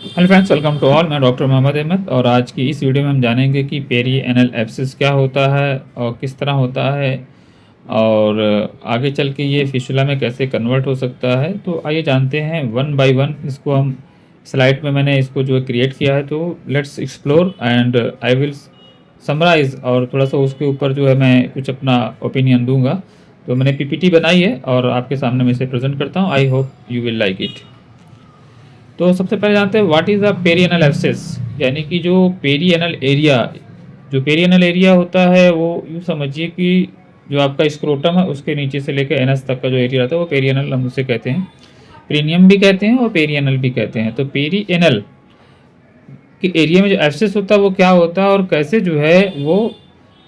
Hello friends, welcome to all. मैं doctor Mohammad Ahmad और आज की इस वीडियो में हम जानेंगे कि पेरी एनल एब्सिस क्या होता है और किस तरह होता है और आगे चल के ये फिशुला में कैसे कन्वर्ट हो सकता है। तो आइए जानते हैं वन बाय वन इसको। हम स्लाइड में मैंने इसको जो है क्रिएट किया है, तो let's explore and I will summarise और थोड़ा सा उसके ऊपर जो है मैं कुछ अपना ओपिनियन दूंगा। तो मैंने पीपीटी बनाई है और आपके सामने मैं इसे प्रेजेंट करता हूँ। I hope you will like it. तो सबसे पहले जानते हैं what is a perianal abscess, यानी कि जो पेरियनल एरिया होता है वो यूँ समझिए कि जो आपका स्क्रोटम है उसके नीचे से लेकर एनस तक का जो एरिया रहता है वो पेरियनल हम उसे कहते हैं। पेरिनियम भी कहते हैं और पेरियनल भी कहते हैं। तो पेरियनल के एरिया में जो एब्सेस होता है वो क्या होता है और कैसे जो है वो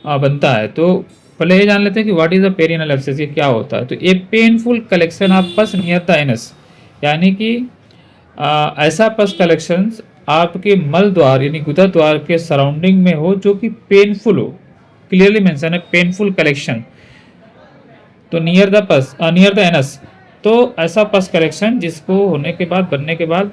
बनता है। तो पहले ये जान लेते हैं कि what is a perianal abscess, ये क्या होता है। तो a painful collection of pus near the anus, यानी कि ऐसा पस कलेक्शंस आपके मल द्वार यानी गुदा द्वार के सराउंडिंग में हो जो कि पेनफुल हो। क्लियरली मेंशन है पेनफुल कलेक्शन। तो नियर द एनस, तो ऐसा पस कलेक्शन जिसको होने के बाद बनने के बाद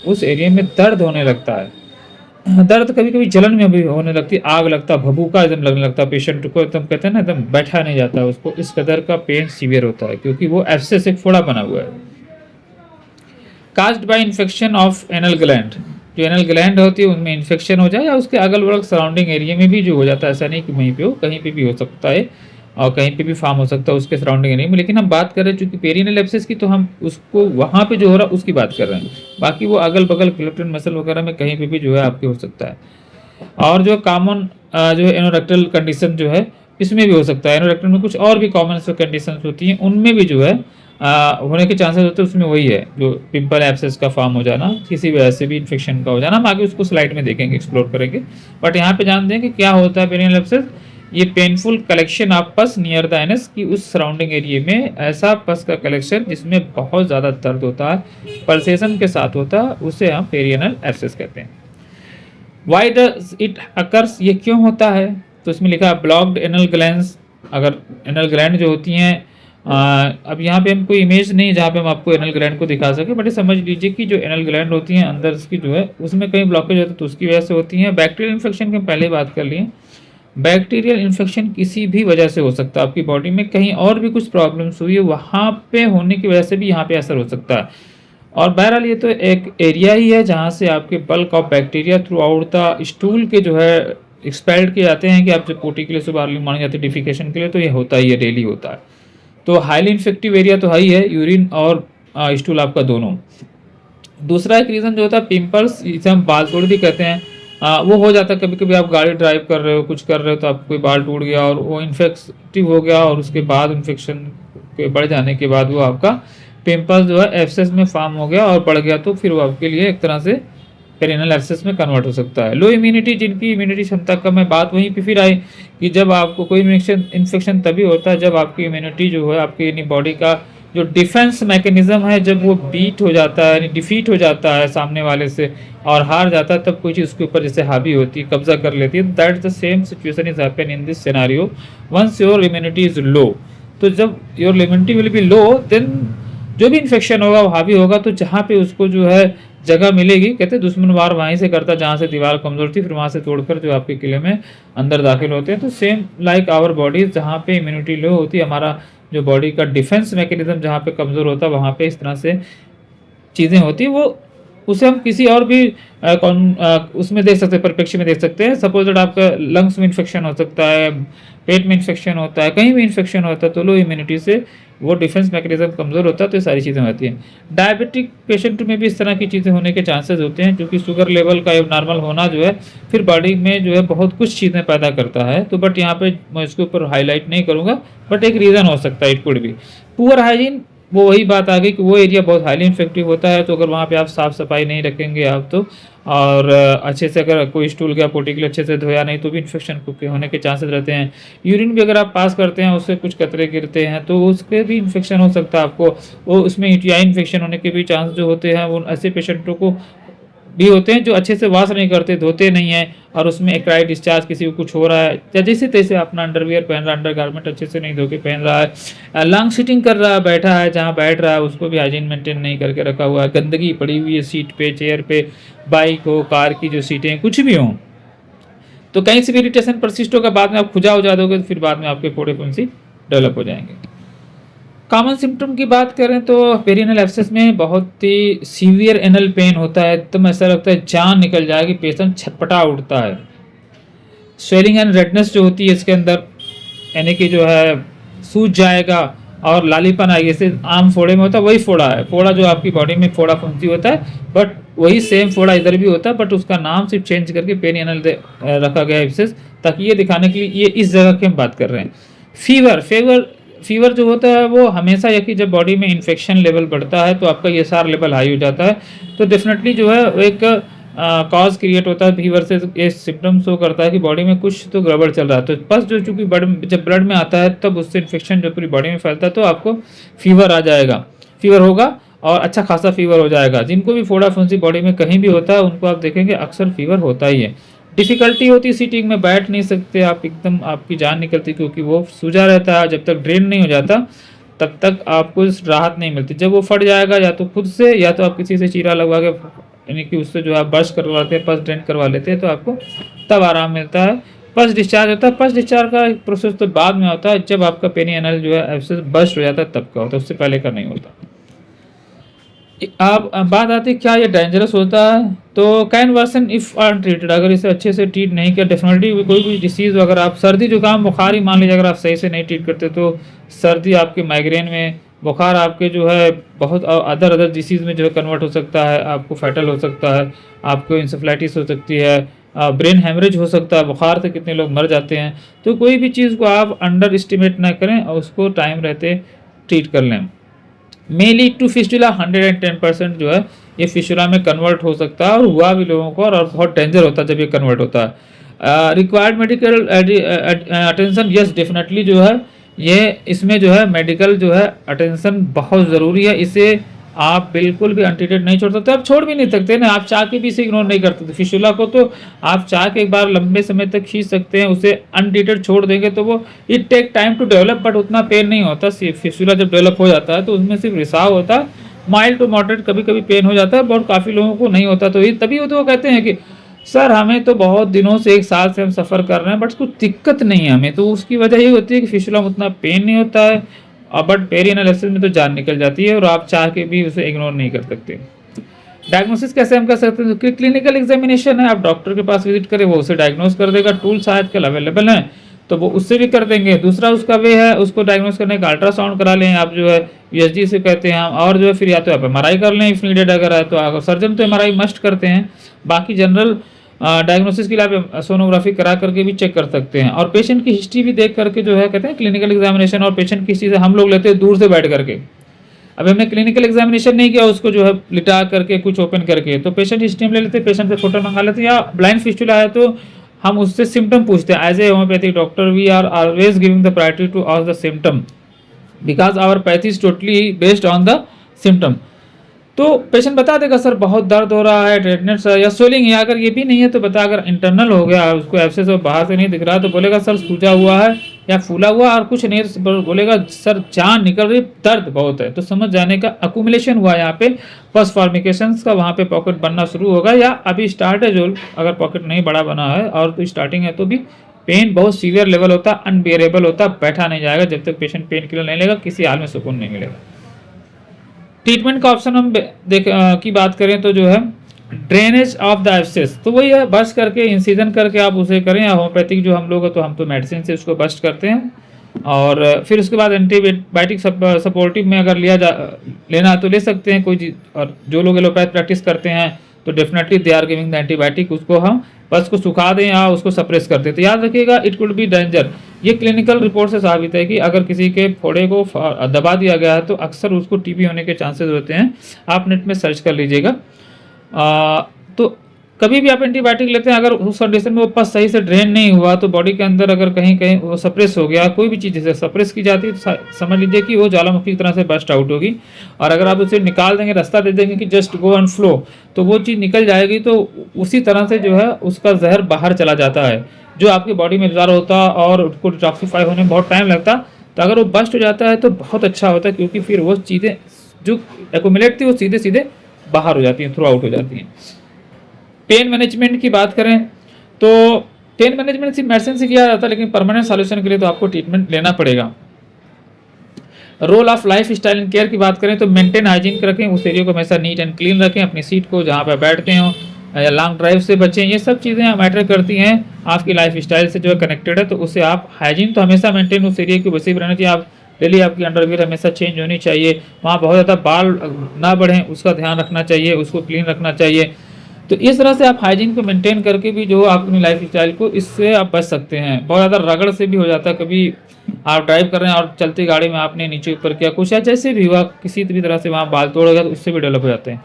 उस एरिया में दर्द होने लगता है। दर्द कभी कभी जलन में भी होने लगती है, आग लगता है, भभूका एकदम लगने लगता है पेशेंट को, एकदम कहते हैं ना एकदम बैठा नहीं जाता है उसको, इस कदर का पेन सीवियर होता है क्योंकि वो एब्सेस एक फोड़ा बना हुआ है। Caused bye infection of anal gland, जो एनल ग्लैंड होती है उनमें इन्फेक्शन हो जाए या उसके अगल बगल सराउंडिंग एरिया में भी जो हो जाता है, ऐसा नहीं कि वहीं पे हो, कहीं पे भी हो सकता है और कहीं पे भी फार्म हो सकता है उसके सराउंडिंग एरिया में। लेकिन हम बात कर रहे हैं चूंकि पेरिनल एब्सेस की, तो हम उसको वहाँ पे जो हो रहा है उसकी बात कर रहे हैं। बाकी वो अगल बगल क्लिफ्टन मसल वगैरह में कहीं पे भी जो है आपके हो सकता है। और जो कॉमन जो है एनोरेक्टल कंडीशन जो है इसमें भी हो सकता है। एनोरेक्टल में कुछ और भी कॉमन कंडीशन होती हैं, उनमें भी जो है होने के चांसेस होते हैं। उसमें वही है जो पिंपल एब्सेस का फॉर्म हो जाना, किसी वजह से भी इन्फेक्शन का हो जाना। हम आगे उसको स्लाइड में देखेंगे, एक्सप्लोर करेंगे। बट यहाँ पे जान दें कि क्या होता है पेरिनियल एब्सेस। ये painful collection of pus near the anus की उस सराउंडिंग एरिया में ऐसा पस का कलेक्शन जिसमें बहुत ज़्यादा दर्द होता है, पल्सेशन के साथ होता है, उसे हम पेरिनियल एब्सेस कहते हैं। वाई डज इट अकर्स, ये क्यों होता है। तो इसमें लिखा है ब्लॉक्ड एनल ग्लैंड्स। अगर एनल ग्लैंड जो होती हैं, अब यहाँ पे हम कोई इमेज नहीं जहाँ पे हम आपको एनल ग्लैंड को दिखा सके, बट ये समझ लीजिए कि जो एनल ग्लैंड होती हैं अंदर की जो है उसमें कहीं ब्लॉकेज होता है तो उसकी वजह से होती हैं। बैक्टीरियल इन्फेक्शन की हम पहले ही बात कर लिए। बैक्टीरियल इन्फेक्शन किसी भी वजह से हो सकता है, आपकी बॉडी में कहीं और भी कुछ प्रॉब्लम्स हुई है वहाँ पे होने की वजह से भी यहाँ पे असर हो सकता है। और बहरहाल ये तो एक एरिया ही है जहाँ से आपके bulk of bacteria through out the stool के जो है एक्सपेल्ड किए जाते हैं कि आप जब पोटी के लिए सुबह अर्ली मॉर्निंग जाते हैं डिफिकेशन के लिए, तो ये होता ही है, डेली होता है। तो हाईली इन्फेक्टिव एरिया तो हाई है, यूरिन और स्टूल आपका दोनों। दूसरा एक रीज़न जो होता है पिंपल्स, जिसे हम बाल तोड़ भी कहते हैं, वो हो जाता है कभी कभी। आप गाड़ी ड्राइव कर रहे हो, कुछ कर रहे हो, तो आपको कोई बाल टूट गया और वो इन्फेक्टिव हो गया और उसके बाद इन्फेक्शन के बढ़ जाने के बाद वो आपका पिंपल जो है एब्सेस में फॉर्म हो गया और बढ़ गया, तो फिर वो आपके लिए एक तरह से पेरिनल एब्सेस में कन्वर्ट हो सकता है। लो इम्यूनिटी, जिनकी इम्यूनिटी क्षमता कम है, बात वहीं पे फिर आई कि जब आपको कोई इन्फेक्शन तभी होता है जब आपकी इम्यूनिटी जो है आपकी बॉडी का जो डिफेंस मैकेनिज्म है जब वो बीट हो जाता है, यानी डिफीट हो जाता है सामने वाले से और हार जाता है, तब कोई चीज़ उसके ऊपर जैसे हावी होती है, कब्जा कर लेती है। That the same situation is happen in this scenario once your immunity is low. तो जब your immunity will be low, then जो भी इन्फेक्शन होगा वो हावी होगा, तो जहाँ पे उसको जो है जगह मिलेगी, कहते हैं दुश्मन वार वहीं से करता जहाँ से दीवार कमजोर थी, फिर वहाँ से तोड़कर जो आपके किले में अंदर दाखिल होते हैं। तो सेम लाइक आवर बॉडी, जहाँ पे इम्यूनिटी लो होती है, हमारा जो बॉडी का डिफेंस मैकेनिज्म जहाँ पे कमज़ोर होता है, वहाँ पे इस तरह से चीज़ें होती है। वो उसे हम किसी और भी उसमें देख सकते हैं, परिप्रेक्ष्य में देख सकते हैं। सपोज दैट आपका लंग्स में इन्फेक्शन हो सकता है, पेट में इन्फेक्शन होता है, कहीं भी इन्फेक्शन होता है, तो लो इम्यूनिटी से वो डिफेंस मैकेनिज्म कमज़ोर होता है, तो ये सारी चीज़ें होती हैं। डायबिटिक पेशेंट में भी इस तरह की चीज़ें होने के चांसेस होते हैं, क्योंकि शुगर लेवल का नॉर्मल होना जो है फिर बॉडी में जो है बहुत कुछ चीज़ें पैदा करता है। तो बट यहाँ पे मैं इसके ऊपर हाईलाइट नहीं करूँगा, बट एक रीज़न हो सकता है, it could be poor hygiene. वो वही बात आ गई कि वो एरिया बहुत हाईली इन्फेक्टिव होता है, तो अगर वहाँ पे आप साफ़ सफाई नहीं रखेंगे आप तो, और अच्छे से अगर कोई स्टूल या पोटी के लिए अच्छे से धोया नहीं, तो भी इन्फेक्शन होने के चांसेस रहते हैं। यूरिन भी अगर आप पास करते हैं, उससे कुछ कतरे गिरते हैं, तो उसके भी इन्फेक्शन हो सकता है आपको। वो उसमें यूटीआई इन्फेक्शन होने के भी चांस जो होते हैं, वो ऐसे पेशेंटों को भी होते हैं जो अच्छे से वॉश नहीं करते, धोते नहीं हैं और उसमें एक्राइड डिस्चार्ज, किसी को कुछ हो रहा है या जैसे तैसे अपना अंडरवियर पहन रहा है, अंडर गारमेंट अच्छे से नहीं धो के पहन रहा है, लॉन्ग सीटिंग कर रहा है, बैठा है जहाँ बैठ रहा है उसको भी हाइजीन मेंटेन नहीं करके रखा हुआ है, गंदगी पड़ी हुई है सीट पे, चेयर पे, बाइक हो, कार की जो सीटें कुछ भी हों, तो कहीं से भी इरिटेशन परसिस्ट होगा, बाद में आप खुजा हो जा दोगे तो फिर बाद में आपके फोड़े फुंसी डेवलप हो जाएंगे। कॉमन सिम्टम की बात करें तो पेरिनल एब्सेस में बहुत ही सीवियर एनल पेन होता है, एकदम ऐसा लगता है जान निकल जाएगी, पेशेंट छटपटा उठता है। स्वेलिंग एंड रेडनेस जो होती है इसके अंदर, यानी कि जो है सूज जाएगा और लालीपन आएगी, जैसे आम फोड़े में होता है वही फोड़ा है, फोड़ा जो आपकी बॉडी में फोड़ा फुंसी होता है, बट वही सेम फोड़ा इधर भी होता है, बट उसका नाम सिर्फ चेंज करके पेरिनल रखा गया एब्सेस, ताकि ये दिखाने के लिए ये इस जगह की हम बात कर रहे हैं। फीवर जो होता है वो हमेशा यह कि जब बॉडी में इन्फेक्शन लेवल बढ़ता है तो आपका ESR लेवल हाई हो जाता है, तो डेफिनेटली जो है एक कॉज क्रिएट होता है फीवर से, ये सिम्टम शो करता है कि बॉडी में कुछ तो गड़बड़ चल रहा है। तो बस जो चूंकि जब ब्लड में आता है तब उससे इन्फेक्शन जो पूरी बॉडी में फैलता है तो आपको फीवर आ जाएगा, फीवर होगा और अच्छा खासा फीवर हो जाएगा। जिनको भी फोड़ा फुंसी बॉडी में कहीं भी होता है उनको आप देखेंगे अक्सर फीवर होता ही है। डिफ़िकल्टी होती है सीटिंग में, बैठ नहीं सकते आप, एकदम आपकी जान निकलती क्योंकि वो सूजा रहता है, जब तक ड्रेन नहीं हो जाता तब तक आपको राहत नहीं मिलती। जब वो फट जाएगा या तो खुद से या तो आप किसी से चीरा लगवा के, यानी कि उससे जो आप ब्रश करवाते हैं, पस ड्रेन करवा लेते हैं, तो आपको तब आराम मिलता है। पस डिस्चार्ज होता है, पस डिस्चार्ज का प्रोसेस तो बाद में होता है, जब आपका पेरिनेल जो है एब्सेस बस्ट हो जाता है तब का होता है, उससे पहले का नहीं होता। अब बात आती है क्या ये डेंजरस होता है, तो कैन वर्सन इफ अनट्रीटेड, अगर इसे अच्छे से ट्रीट नहीं किया डेफिनेटली कोई भी डिसीज़, अगर आप सर्दी जुकाम बुखार ही मान लीजिए अगर आप सही से नहीं ट्रीट करते तो सर्दी आपके माइग्रेन में, बुखार आपके जो है बहुत अदर डिसीज़ में जो है कन्वर्ट हो सकता है, आपको फैटल हो सकता है, आपको इंसेफ्लाइटिस हो सकती है, ब्रेन हेमरेज हो सकता है, बुखार से कितने लोग मर जाते हैं। तो कोई भी चीज़ को आप अंडर एस्टिमेट ना करें और उसको टाइम रहते ट्रीट कर लें। मे लीड टू फिस्टुला, 110% जो है ये फिस्टुला में कन्वर्ट हो सकता है और हुआ भी लोगों को, और बहुत डेंजर होता है जब ये कन्वर्ट होता है। Required medical attention, yes definitely जो है ये इसमें जो है मेडिकल जो है अटेंशन बहुत ज़रूरी है, इसे आप बिल्कुल भी अनट्रीटेड नहीं छोड़ सकते, आप छोड़ भी नहीं सकते ना, आप चाह के भी इसे इग्नोर नहीं कर सकते। फिस्टुला को तो आप चाह के एक बार लंबे समय तक खींच सकते हैं, उसे अनट्रीटेड छोड़ देंगे तो वो it take time to develop, but उतना पेन नहीं होता। फिस्टुला जब डेवलप हो जाता है तो उसमें सिर्फ रिसाव होता है, माइल्ड टू मॉडरेट कभी कभी पेन हो जाता है, बहुत काफ़ी लोगों को नहीं होता। तो ये तभी वो तो कहते हैं कि सर हमें तो बहुत दिनों से, 1 साल से हम सफ़र कर रहे हैं बट कुछ दिक्कत नहीं है हमें, तो उसकी वजह ये होती है कि फिस्टुला में उतना पेन नहीं होता है, और बट पेरिनल एब्सेस में तो जान निकल जाती है और आप चाह के भी उसे इग्नोर नहीं कर सकते। डायग्नोसिस कैसे हम कर सकते हैं, तो क्लिनिकल एग्जामिनेशन है, आप डॉक्टर के पास विजिट करें, वो उसे डायग्नोस कर देगा, टूल्स आजकल अवेलेबल हैं तो वो उससे भी कर देंगे। दूसरा उसका वे है, उसको डायग्नोस करने का अल्ट्रासाउंड करा लें आप, जो है USG से कहते हैं हम, और जो है फिर या तो आप MRI कर लें इफ नीडेड, अगर है तो अगर सर्जन तो MRI मस्ट करते हैं, बाकी जनरल डायग्नोसिस के लिए आप सोनोग्राफी करा करके भी चेक कर सकते हैं, और पेशेंट की हिस्ट्री भी देख करके जो है कहते हैं क्लिनिकल एग्जामिनेशन। और पेशेंट की हिस्ट्री हम लोग लेते हैं दूर से बैठ करके, अब हमने क्लिनिकल एग्जामिनेशन नहीं किया उसको जो है लिटा करके कुछ ओपन करके, तो पेशेंट हिस्ट्री में ले लेते हैं, पेशेंट से फोटो मंगा लेते हैं, या ब्लाइंड फिस्टुला है तो हम उससे सिम्टम पूछते हैं। As a homeopathic doctor we are always giving the priority to ask the symptom, because our pathy is totally based on the symptom. तो पेशेंट बता देगा सर बहुत दर्द हो रहा है, रेडनेस है या स्वेलिंग है, अगर ये भी नहीं है तो बता, अगर इंटरनल हो गया उसको एब्सेस और बाहर से नहीं दिख रहा तो बोलेगा सर सूजा हुआ है या फूला हुआ और कुछ नहीं, तो बोलेगा सर जान निकल रही, दर्द बहुत है, तो समझ जाने का अकुमुलेशन हुआ यहाँ पे, पस फॉर्मिकेशंस का वहाँ पे पॉकेट बनना शुरू होगा, या अभी स्टार्ट है, जो अगर पॉकेट नहीं बड़ा बना है और तो स्टार्टिंग है तो भी पेन बहुत सीवियर लेवल होता है, अनबियरेबल होता है, बैठा नहीं जाएगा जब तक पेशेंट पेन किलर नहीं लेगा, किसी हाल में सुकून नहीं मिलेगा। ट्रीटमेंट का ऑप्शन हम की बात करें तो जो है ड्रेनेज ऑफ द एब्सेस, तो वही है बस्ट करके इंसिजन करके आप उसे करें, या होम्योपैथिक जो हम लोग तो हम तो मेडिसिन से उसको बस्ट करते हैं, और फिर उसके बाद एंटीबायोटिक सपोर्टिव में अगर लेना तो ले सकते हैं कोई, और जो लोग एलोपैथ प्रैक्टिस करते हैं तो definitely they are giving the antibiotic, उसको हम बस को सुखा दें या उसको सप्रेस कर दें। तो याद रखिएगा इट कुड बी डेंजर, ये क्लिनिकल रिपोर्ट से साबित है कि अगर किसी के फोड़े को दबा दिया गया है तो अक्सर उसको TB होने के चांसेस होते हैं, आप नेट में सर्च कर लीजिएगा। तो कभी भी आप एंटीबायोटिक लेते हैं, अगर उस कंडीशन में वो पस सही से ड्रेन नहीं हुआ तो बॉडी के अंदर अगर कहीं कहीं वो सप्रेस हो गया, कोई भी चीज़ जैसे सप्रेस की जाती है तो समझ लीजिए कि वो ज्वालामुखी की तरह से बस्ट आउट होगी। और अगर आप उसे निकाल देंगे, रास्ता दे देंगे कि जस्ट गो एंड फ्लो, तो वो चीज़ निकल जाएगी, तो उसी तरह से जो है उसका जहर बाहर चला जाता है जो आपकी बॉडी में एब्जॉर्ब होता और उसको डिटॉक्सीफाई होने में बहुत टाइम लगता। तो अगर वो बस्ट हो जाता है तो बहुत अच्छा होता है, क्योंकि फिर वो चीज़ें जो एक्यूमुलेट थी वो सीधे सीधे बाहर हो जाती हैं, थ्रू आउट हो जाती हैं। पेन मैनेजमेंट की बात करें तो पेन मैनेजमेंट सिर्फ मेडिसिन से किया जाता है, लेकिन परमानेंट सॉल्यूशन के लिए तो आपको ट्रीटमेंट लेना पड़ेगा। Role of lifestyle and care की बात करें तो मेंटेन हाइजीन रखें, उस एरिया को हमेशा नीट एंड क्लीन रखें, अपनी सीट को जहाँ पर बैठते हो या लॉन्ग ड्राइव से बचें। ये सब चीज़ें मैटर करती हैं आपकी लाइफ स्टाइल से जो है कनेक्टेड है, तो उससे आप हाइजीन तो हमेशा मेंटेन उस एरिया की वैसे भी रहना चाहिए। आप डेली आपकी अंडरवियर हमेशा चेंज होनी चाहिए, वहाँ बहुत ज़्यादा बाल ना बढ़ें उसका ध्यान रखना चाहिए, उसको क्लीन रखना चाहिए। तो इस तरह से आप हाइजीन को मेंटेन करके भी जो आप अपनी लाइफ स्टाइल को इससे आप बच सकते हैं। बहुत ज़्यादा रगड़ से भी हो जाता है, कभी आप ड्राइव कर रहे हैं और चलती गाड़ी में आपने नीचे ऊपर किया कुछ या जैसे भी हुआ, किसी भी तरह से वहाँ बाल तोड़ गया तो उससे भी डेवलप हो जाते हैं।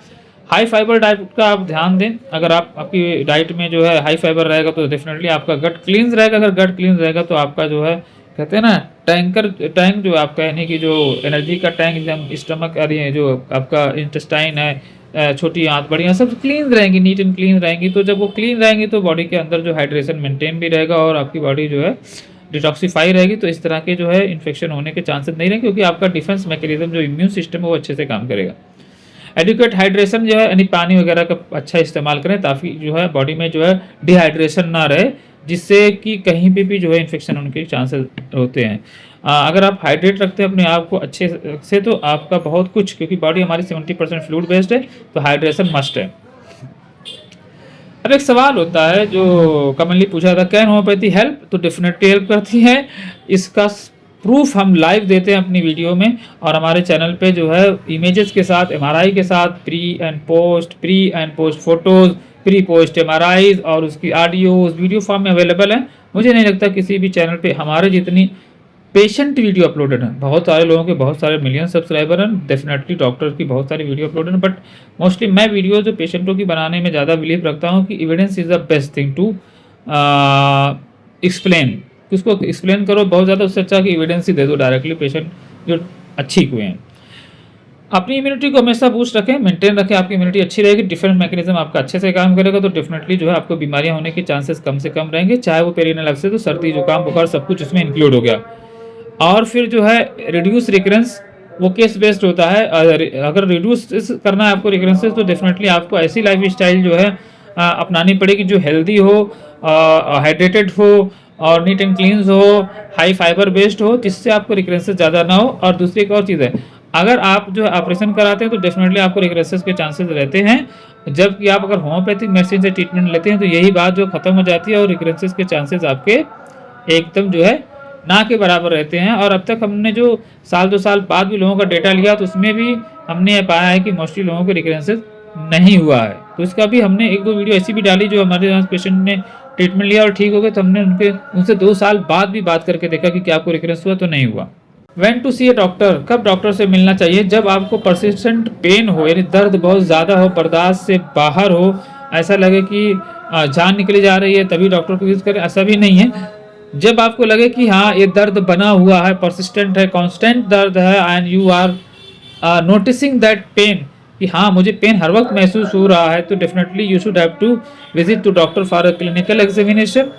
हाई फाइबर डाइट का आप ध्यान दें, अगर आपकी डाइट में जो है हाई फाइबर रहेगा तो डेफिनेटली आपका गट क्लींस रहेगा। अगर गट क्लींस रहेगा तो आपका जो है कहते हैं ना टैंक जो आपका यानी कि जो एनर्जी का टैंक एकदम स्टमक अरे जो आपका इंटेस्टाइन है, छोटी आंत बड़ी आंत सब क्लीन रहेंगी, नीट एंड क्लीन रहेंगी। तो जब वो क्लीन रहेंगी तो बॉडी के अंदर जो हाइड्रेशन मेंटेन भी रहेगा और आपकी बॉडी जो है डिटॉक्सीफाई रहेगी। तो इस तरह के जो है इन्फेक्शन होने के चांसेस नहीं रहेंगे, क्योंकि आपका डिफेंस मैकेनिज्म जो इम्यून सिस्टम है वो अच्छे से काम करेगा। एडिक्वेट हाइड्रेशन जो है यानी पानी वगैरह का अच्छा इस्तेमाल करें ताकि जो है बॉडी में जो है डिहाइड्रेशन ना रहे, जिससे कि कहीं पे भी जो है इन्फेक्शन होने के चांसेस होते हैं। अगर आप हाइड्रेट रखते हैं अपने आप को अच्छे से तो आपका बहुत कुछ, क्योंकि बॉडी हमारी 70% फ्लूइड बेस्ड है, तो हाइड्रेशन मस्ट है। अब एक सवाल होता है जो कॉमनली पूछा था, कैन होम्योपैथी हेल्प? तो डेफिनेटली हेल्प करती है। इसका प्रूफ हम लाइव देते हैं अपनी वीडियो में, और हमारे चैनल पे जो है इमेजेस के साथ, एमआरआई के साथ, pre and post photos, pre post MRIs और उसकी ऑडियोज वीडियो फॉर्म में अवेलेबल है। मुझे नहीं लगता किसी भी चैनल पे हमारे जितनी पेशेंट वीडियो अपलोडेड है। बहुत सारे लोगों के बहुत सारे मिलियन सब्सक्राइबर हैं, डेफिनेटली डॉक्टर की बहुत सारी वीडियो अपलोडेड है, बट मोस्टली मैं वीडियो जो पेशेंटों की बनाने में ज़्यादा बिलीव रखता हूँ कि evidence is the best thing to explain. उसको एक्सप्लेन करो बहुत ज़्यादा, उससे अच्छा कि एविडेंस ही दे दो डायरेक्टली पेशेंट जो अच्छी हुए हैं। अपनी इम्यूनिटी को हमेशा बूस्ट रखें, मेंटेन रखें, आपकी इम्यूनिटी अच्छी रहेगी, डिफेंस मैकेनिज्म आपका अच्छे से काम करेगा, तो डेफिनेटली जो है आपको बीमारियां होने के चांसेस कम से कम रहेंगे, चाहे वो पेरिनेल से तो सर्दी जुकाम बुखार सब कुछ उसमें इंक्लूड हो गया। और फिर जो है रिड्यूस रिकरेंस, वो केस बेस्ड होता है। अगर रिड्यूस करना है आपको रिकरेंसेस तो डेफिनेटली आपको ऐसी लाइफ स्टाइल जो है अपनानी पड़ेगी जो हेल्दी हो, हाइड्रेटेड हो और नीट एंड क्लीन हो, हाई फाइबर बेस्ड हो, जिससे आपको रिकरेंसेस ज़्यादा ना हो। और दूसरी एक और चीज़ है, अगर आप जो है ऑपरेशन कराते हैं तो डेफिनेटली आपको रिकरेंसेस के चांसेस रहते हैं, जबकि आप अगर होम्योपैथिक मेडिसिन से ट्रीटमेंट लेते हैं तो यही बात जो खत्म हो जाती है और रिकरेंसेस के चांसेस आपके एकदम जो है ना के बराबर रहते हैं। और अब तक हमने जो साल 2 साल बाद भी लोगों का डेटा लिया तो उसमें भी हमने ये पाया है कि मोस्टली लोगों को रिकरेंसेस नहीं हुआ है। तो इसका भी हमने 1-2 वीडियो ऐसी भी डाली जो हमारे यहाँ पेशेंट ने ट्रीटमेंट लिया और ठीक हो गए, तो हमने उनसे 2 साल बाद भी बात करके देखा कि क्या आपको रिकरेंस हुआ, तो नहीं हुआ। When to see a doctor, कब डॉक्टर से मिलना चाहिए? जब आपको परसिस्टेंट पेन हो, यानी दर्द बहुत ज़्यादा हो, बर्दाश्त से बाहर हो, ऐसा लगे कि जान निकली जा रही है, तभी डॉक्टर को विजिट करें, ऐसा भी नहीं है। जब आपको लगे कि हाँ ये दर्द बना हुआ है, परसिस्टेंट है, कांस्टेंट दर्द है and you are noticing that pain, कि हाँ मुझे पेन हर वक्त महसूस हो रहा है, तो definitely you should have to visit to doctor for a clinical examination.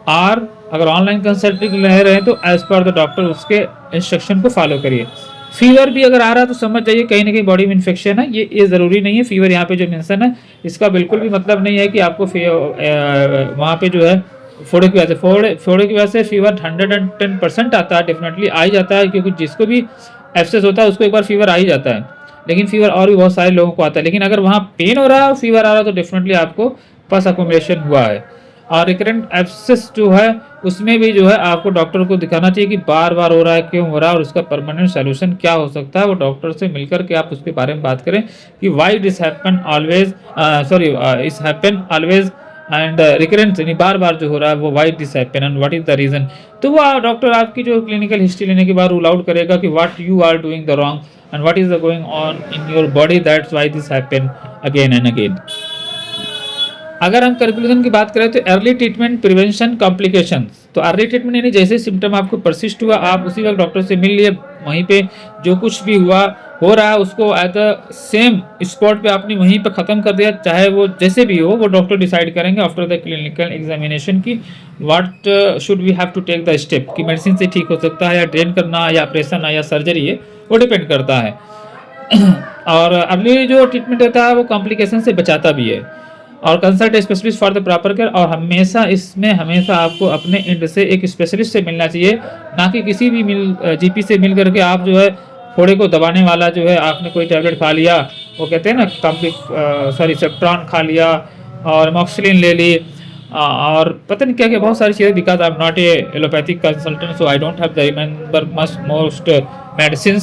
और अगर ऑनलाइन कंसल्टिंग ले रहे हैं तो एज पर द डॉक्टर उसके इंस्ट्रक्शन को फॉलो करिए। फीवर भी अगर आ रहा है तो समझ जाइए कहीं ना कहीं बॉडी में इन्फेक्शन है। ये ज़रूरी नहीं है, फीवर यहाँ पे जो मेंशन है इसका बिल्कुल भी मतलब नहीं है कि आपको वहाँ पे जो है फोड़े की वजह से फोड़े की वजह से फीवर 110% आता है, डेफिनेटली आ ही जाता है, क्योंकि जिसको भी एब्सेस होता है उसको एक बार फीवर आ ही जाता है। लेकिन फीवर और भी बहुत सारे लोगों को आता है, लेकिन अगर वहाँ पेन हो रहा है और फीवर आ रहा है तो डेफिनेटली आपको पस अकोमोडेशन हुआ है। और रिकरेंट एब्सेस जो है उसमें भी जो है आपको डॉक्टर को दिखाना चाहिए कि बार बार हो रहा है, क्यों हो रहा है और उसका परमानेंट सोल्यूशन क्या हो सकता है। वो डॉक्टर से मिलकर के आप उसके बारे में बात करें कि why this happen always, is happen always and recurrent, यानी बार बार जो हो रहा है वो why this happen and what is the reason. तो वो डॉक्टर आपकी जो क्लिनिकल हिस्ट्री लेने के बाद रूल आउट करेगा कि what you are doing the wrong and what is the going on in your body, that's why this happen again and again. अगर हम कंक्लूजन की बात करें तो अर्ली ट्रीटमेंट प्रिवेंशन कॉम्प्लिकेशंस, तो अर्ली ट्रीटमेंट यानी जैसे सिम्टम आपको परसिस्ट हुआ आप उसी वक्त डॉक्टर से मिल लिए, वहीं पे जो कुछ भी हुआ हो रहा है उसको एट द सेम स्पॉट पे आपने वहीं पे ख़त्म कर दिया, चाहे वो जैसे भी हो वो डॉक्टर डिसाइड करेंगे आफ्टर द क्लिनिकल एग्जामिनेशन की what should we have to take the step, कि मेडिसिन से ठीक हो सकता है या ड्रेन करना या ऑपरेशन या सर्जरी है, वो डिपेंड करता है। और अर्ली जो ट्रीटमेंट होता है वो कॉम्प्लिकेशन से बचाता भी है। और consult specialist for the proper care, और हमेशा इसमें हमेशा आपको अपने एंड से एक स्पेशलिस्ट से मिलना चाहिए, ना कि किसी भी जीपी से मिल करके आप जो है फोड़े को दबाने वाला जो है आपने कोई टैबलेट खा लिया, वो कहते हैं ना सेप्ट्रॉन खा लिया और मॉक्सिलिन ले ली और पता नहीं क्या क्या बहुत सारी चीज़ें, because I am not a allopathic consultant so I don't have the remember much most medicine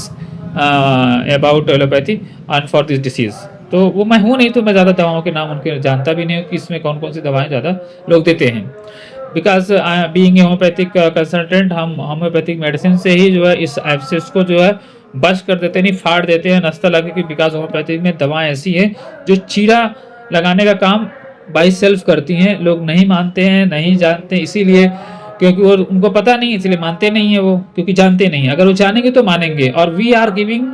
about allopathy and for this disease. तो वो मैं हूँ नहीं, तो मैं ज़्यादा दवाओं के नाम उनके जानता भी नहीं हूँ कि इसमें कौन कौन सी दवाएं ज़्यादा लोग देते हैं। Because being a homeopathic consultant, हम होम्योपैथिक मेडिसिन से ही जो है इस एब्सेस को जो है बस्ट कर देते हैं, नहीं फाड़ देते हैं, नस्ता लगे कि बिकॉज होम्योपैथिक में दवाएं ऐसी हैं जो चीरा लगाने का काम बाई सेल्फ करती हैं। लोग नहीं मानते हैं, नहीं जानते, इसीलिए क्योंकि वो उनको पता नहीं, इसलिए मानते नहीं है वो, क्योंकि जानते नहीं। अगर वो जानेंगे तो मानेंगे। और वी आर गिविंग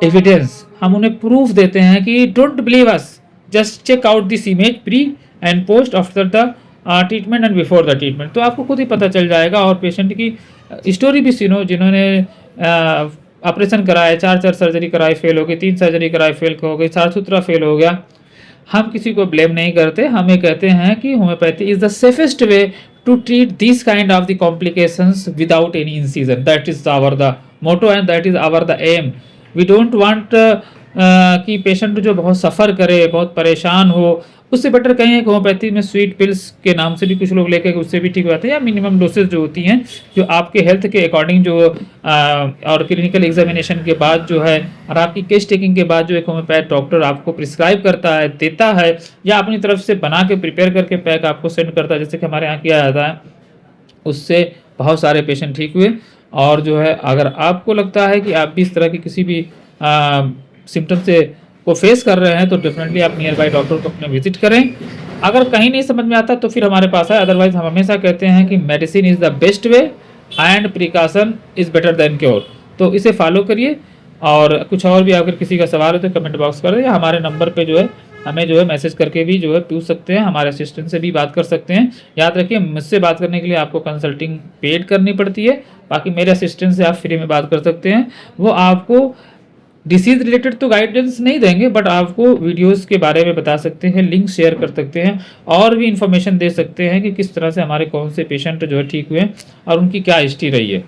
एविडेंस, हम उन्हें प्रूफ देते हैं कि don't believe us, just check out this image pre and post after the treatment and before the treatment, तो आपको खुद ही पता चल जाएगा। और पेशेंट की स्टोरी भी सुनो, जिन्होंने ऑपरेशन कराए, 4 सर्जरी कराई फेल हो गई, 3 सर्जरी कराई फेल हो गई, साफ सुथरा फेल हो गया। हम किसी को ब्लेम नहीं करते, हम ये कहते हैं कि homeopathy is the safest way to treat this kind of the complications without any incision, that is our the motto and that is our the aim. We don't want कि पेशेंट जो बहुत सफ़र करे, बहुत परेशान हो, उससे बेटर कहीं है होम्योपैथी में स्वीट पिल्स के नाम से भी कुछ लोग लेके उससे भी ठीक हो जाते हैं, या मिनिमम डोसेज जो होती हैं जो आपके हेल्थ के अकॉर्डिंग जो और क्लिनिकल एग्जामिनेशन के बाद जो है और आपकी केस टेकिंग के बाद जो एक होम्योपैथ डॉक्टर आपको प्रिस्क्राइब करता है, देता है, या अपनी तरफ से बना के प्रिपेयर करके पैक आपको सेंड करता है, जैसे कि हमारे यहाँ किया जाता है, उससे बहुत सारे पेशेंट ठीक हुए। और जो है अगर आपको लगता है कि आप भी इस तरह की किसी भी सिम्टम से को फेस कर रहे हैं तो डेफिनेटली आप नियर बाई डॉक्टर को अपने विजिट करें। अगर कहीं नहीं समझ में आता तो फिर हमारे पास है, अदरवाइज हम हमेशा कहते हैं कि medicine is the best way and precaution is better than cure, तो इसे फॉलो करिए। और कुछ और भी अगर किसी का सवाल है तो कमेंट बॉक्स कर दें, या हमारे नंबर पे जो है हमें जो है मैसेज करके भी जो है पूछ सकते हैं, हमारे असिस्टेंट से भी बात कर सकते हैं। याद रखिए मुझसे बात करने के लिए आपको कंसल्टिंग पेड करनी पड़ती है, बाकी मेरे असिस्टेंट से आप फ्री में बात कर सकते हैं। वो आपको डिसीज रिलेटेड तो गाइडेंस नहीं देंगे, बट आपको वीडियोस के बारे में बता सकते हैं, लिंक शेयर कर सकते हैं, और भी इन्फॉर्मेशन दे सकते हैं कि किस तरह से हमारे कौन से पेशेंट जो है ठीक हुए और उनकी क्या हिस्ट्री रही है।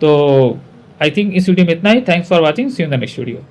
तो आई थिंक इस वीडियो में इतना ही। Thanks for watching, see you in the next video.